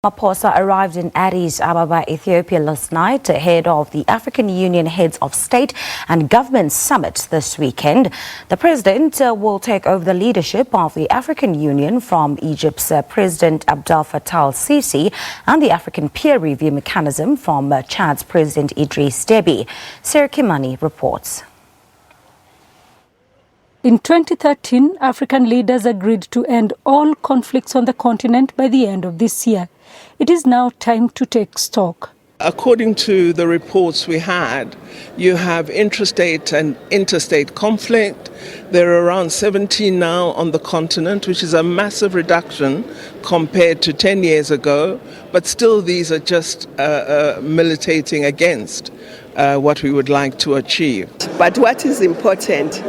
Ramaphosa arrived in Addis Ababa, Ethiopia last night ahead of the African Union Heads of State and Government Summit this weekend. The president will take over the leadership of the African Union from Egypt's President Abdel Fattah Sisi and the African Peer Review Mechanism from Chad's President Idriss Deby. Kimani reports. In 2013, African leaders agreed to end all conflicts on the continent by the end of this year. It is now time to take stock. According to the reports we had, you have intrastate and interstate conflict. There are around 17 now on the continent, which is a massive reduction compared to 10 years ago. But still, these are just militating against what we would like to achieve. But what is important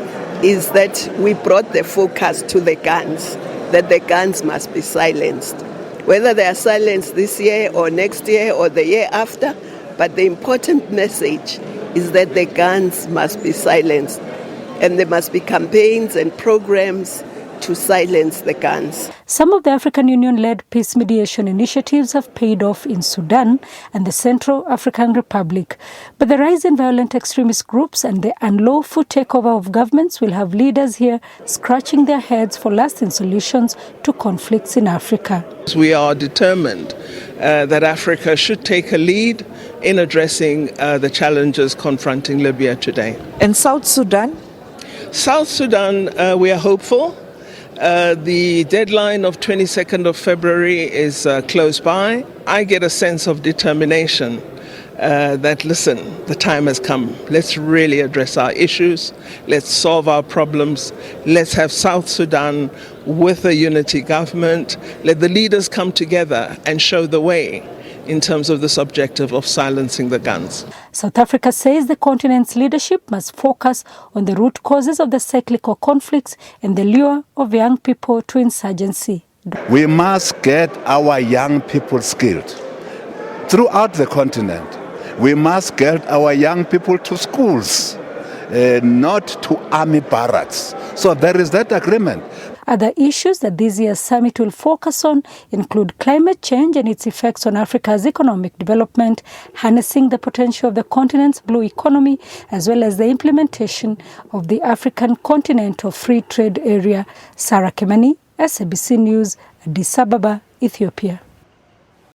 is that we brought the focus to the guns, that the guns must be silenced. Whether they are silenced this year or next year or the year after, but the important message is that the guns must be silenced. And there must be campaigns and programs to silence the guns. Some of the African Union-led peace mediation initiatives have paid off in Sudan and the Central African Republic. But the rise in violent extremist groups and the unlawful takeover of governments will have leaders here scratching their heads for lasting solutions to conflicts in Africa. We are determined that Africa should take a lead in addressing the challenges confronting Libya today. In South Sudan? South Sudan, we are hopeful. The deadline of 22nd of February is close by. I get a sense of determination that, listen, the time has come. Let's really address our issues. Let's solve our problems. Let's have South Sudan with a unity government. Let the leaders come together and show the way in terms of this objective of silencing the guns. South Africa says the continent's leadership must focus on the root causes of the cyclical conflicts and the lure of young people to insurgency. We must get our young people skilled throughout the continent. We must get our young people to schools, not to army barracks. So there is that agreement. Other issues that this year's summit will focus on include climate change and its effects on Africa's economic development, harnessing the potential of the continent's blue economy, as well as the implementation of the African Continental Free Trade Area. Kimani, SABC News, Addis Ababa, Ethiopia.